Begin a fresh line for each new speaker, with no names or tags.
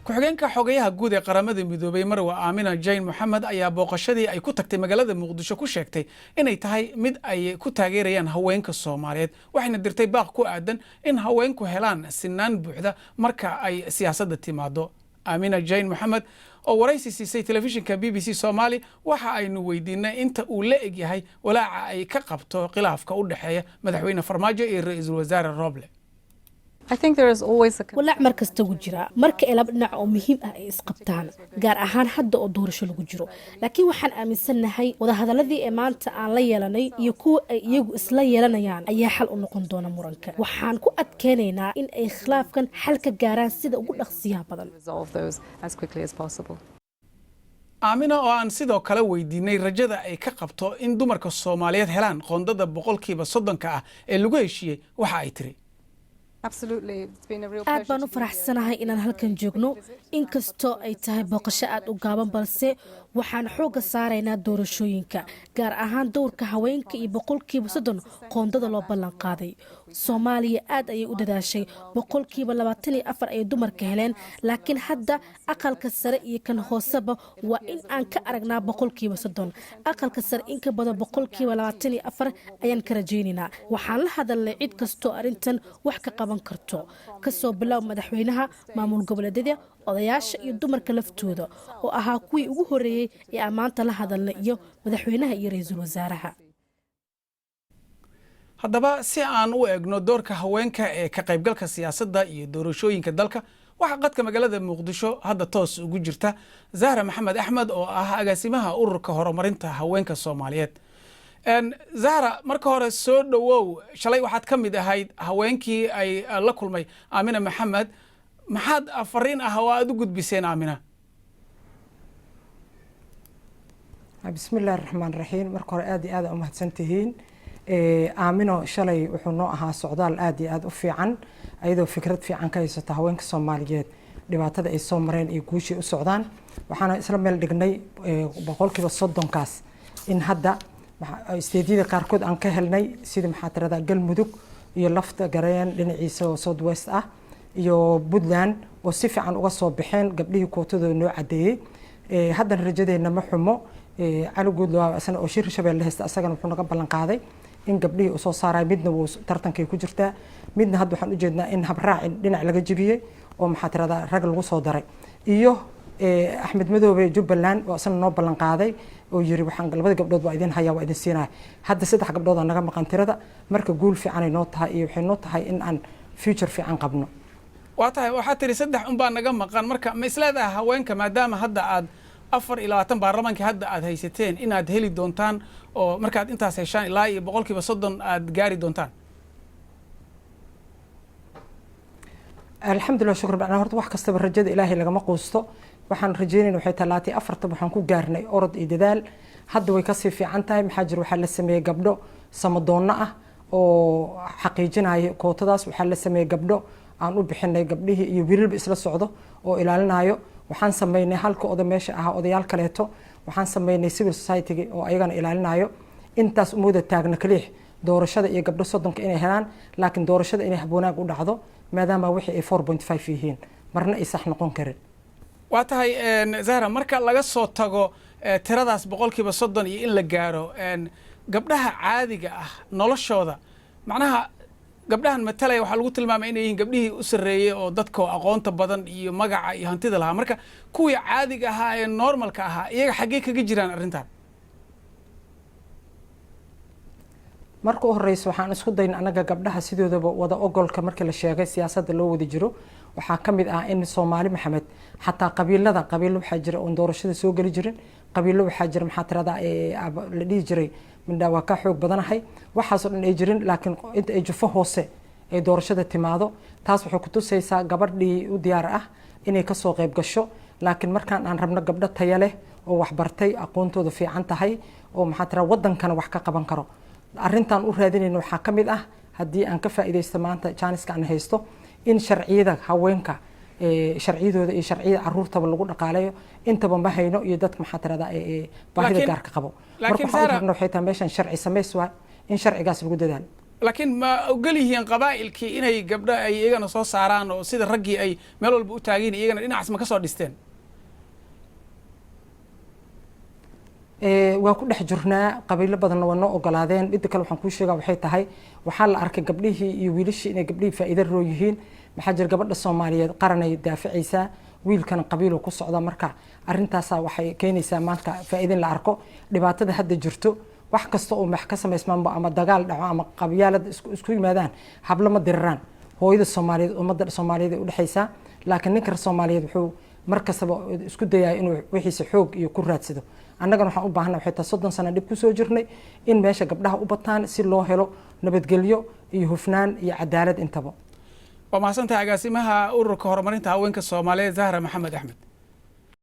ku-xigeenka xogayaha guud ee qaramada midoobay Marwa Aamina Jane Mohamed ayaa booqashadii ay ku tagtay magaalada Muqdisho ku sheegtay inay tahay mid ay ku taageerayaan haweenka Soomaaliyeed waxayna dirtay baaq ku aadan in haweenku helaan sinaan buuxda marka ay siyaasadda timaado. Aamina Jane Mohamed oo waraysi siisay telefishinka BBC Somali waxa aynu weydiinay inta uu la eg yahay walaaca ay ka qabto khilaafka u dhaxeeya madaxweyne Farmaajo iyo ra'iisul wasaare Roble.
walaac mar kasta wuu jiraa marka ay laba dhinac oo muhiim ah ay isqabtaan gaar ahaan hadda oo doorasho lagu jiro laakiin waxaan aaminsanahay wadahadaladii ee maanta aan la yeelanay iyo kuwa ay iyagu isla yeelanayaan ayaa xal u noqon doona muranka waxaan ku adkeenaynaa in ay khilaafkan xal ka gaaraan sida ugu dhaqsiyaha badan.
Aamina oo aan sidoo kale weydiinay rajada ay ka qabto in dumarka Soomaaliyeed helaan qoondada 30% ah ee lagu heshiiyey waxa ay tiri
aad baan u faraxsanahay inaan halkan joogno inkastoo ay tahay booqasho aad u gaaban balse waxaan xoogga saaraynaa doorashooyinka gaar ahaan dowrka haweenka iyo 30% qoondada loo ballan qaaday. Soomaaliya aad ayay u dadaashay 24% ay dumarka heleen laakiin hadda aqalka sare iyo kan hooseba waa in aan ka aragnaa 30%. aqalka sare in ka badan 24% ayaan ka rajaynaynaa. waxaan la hadalnay cid kastoo arrintan wax ka qaban karto kasoo bilow madaxweynaha maamul goboleedyada odayaasha iyo dumarka laftooda oo ahaa kuwii ugu horeeyay ee aan maanta la hadalnay iyo madaxweynaha iyo ra'iisul wasaaraha.
haddaba si aan u eegno doorka haweenka ee ka qaybgalka siyaasadda iyo doorashooyinka dalka waxa qadka magaalada Muqdisho hadda toos ugu jirta Zahra Maxamed Axmed oo ah agaasimaha ururka horumarinta haweenka Soomaaliyeed. Zahra marka hore soo dhawow shalay waxaad ka mid ahayd haweenkii ay la kulmay Aamina Maxamed maxaad fariin ah oo aad u gudbiseen Aamina?
bismillaahir rahmaanir rahiim marka hore aad iyo aad u mahadsantihiin. Aamino shalay wuxuu noo ahaa socdaal aad iyo aad u fiican ayadoo fikrad fiican ka haysata haweenka Soomaaliyeed dhibaatada ay soo mareen iyo guushii u socdaan waxaana isla meel dhignay 30% kaas in hadda isteediyada qaarkood aan ka helnay sida maxaa tirada Galmudug iyo lafta gareen dhinaciisa oo South West ah iyo Puntland oo si fiican uga soo baxeen gabdhihii kootadooda noo cadeeyay. haddan rajadeena ma xumo cali guudlaa asana oo shir Shabeelle haysta asagana wuxuu naga ballan qaaday in gabdhihii u soo saaray midna uu tartankay ku jirtaa midna hadda waxaan u jeednaa in habraac dhinac laga jibiyay oo maxaa tirada rag lagu soo daray iyo Axmed Madoobe Jubbaland oo asana noo ballan qaaday oo yiri waxaan labada gabdhood waa idin hayaa waa idin siinaa hadda 3 gabdhood naga maqan tirada marka guul fiican ay noo tahay iyo waxay noo tahay in aan future fiican qabno.
waxaa tiri 3 un baa naga maqan marka ma isleedahay haweenka maadaama hadda aad 24 baarlamaanka hadda aad haysateen inaad heli doontaan oo markaad intaas heshaan ilaa iyo 30% aad gaari doontaan?
alxamdulillah shukr bacna horta wax kastaba rajada ilaahay lagama quusto waxaan rajaynaynaa waxay talaatay 4 waxaan ku gaarnay orod iyo dadaal hadda way ka sii fiican tahay maxaa jira waxa la sameeyay gabdho samadoonna ah oo xaqiijinaya kootadaas waxa la sameeyay gabdho aan u bixinay gabdhihii iyo wiilba isla socdo oo ilaalinayo waxaan sameeynay halka oday meesha ah odayaal kaleeto waxaan sameeynay civil society oo ayagana ilaalinayo intaas umada taagna kaliix doorashada iyo gabdho 30 inay helaan laakiin doorashada inay haboonaag u dhacdo maadaama wixii ay 4.5 yihiin marna ay sax noqon karin.
waa tahay Zahra marka laga soo tago tiradaas 30% iyo in la gaaro gabdhaha caadiga ah noloshooda macnaha gabdhahan matalay waxa lagu tilmaamay inay yihiin gabdhihii u sareeyay oo dadka aqoonta badan iyo magaca iyo hantida lahaa marka kuwii caadiga ahaa ee normalka ahaa iyaga xagee kaga jiraan arrintan?
marka u horeyso waxaan isku dayn anaga gabdhaha sidoodaba wada ogolka markii la sheegay siyaasadda loo wada jiro waxaa ka mid ah in Soomaali Maxamed xataa qabiilada waxa jira oo doorashada soo gali jirin qabiilo waxaa jira maxaa tirada la dhigi jiray mindha waa ka xoog badanahay waxaas oo dhan ay jirin laakiin inta ay jufo hoose ay doorashada timaado taas waxay ku tusaysaa gabadhii u diyaar ah inay ka soo qayb gasho laakiin markaan aan rabno gabdho tayo leh oo wax bartay aqoontooda fiican tahay oo maxaa tirada wadankana wax ka qaban karo arrintan u raadinayno waxaa ka mid ah haddii aan ka faa'iideysto maanta jaaniska aan haysto in sharciyada haweenka sharciyadooda iyo sharciyada caruurtaba lagu dhaqaaleeyo intaba ma hayno iyo dadka maxaa tirada baahida gaarka qabo marka waxaan rabnaa waxay tahay meeshan sharci samays waa in sharcigaas lagu dadaalo
laakiin ma ogol yihiin qabaa'ilkii inay gabdho ay iyagana soo saaraan oo sida raggii ay meel walba u taageen iyagana dhinacaas ma ka soo dhisteen
waa ku dhex jirnaa qabiilo badanna waa noo ogolaadeen midda kale waxaan kuu sheegaa waxay tahay waxaa la arkay gabdhihii iyo wiilashii inay gabdhihii faa'iido roo yihiin maxaa jira gabadha Soomaaliyeed qaranay daaficaysaa wiilkana qabiilo ku socda marka arrintaasa waxay keenaysaa maanta faa'iido la arko dhibaatada hadda jirto wax kasta oo max ka samaysmaanba ama dagaal dhaco ama qabyaalad isku yimaadaan hablo ma diraraan hooyada Soomaaliyeed ummadda Soomaaliyeed u dhaxaysa laakiin ninka Soomaaliyeed wuxuu markasta isku dayaa inuu wixiisa xoog iyo ku raadsado annagana waxaan u baahanahay waxay tahay 30 sano dib ku soo jirnay in meesha gabdhaha u bataan si loo helo nabadgelyo iyo hufnaan iyo cadaalad intaba
waa mahadsantahay agaasimaha ururka horumarinta haweenka Soomaaliyeed Zahra Maxamed Axmed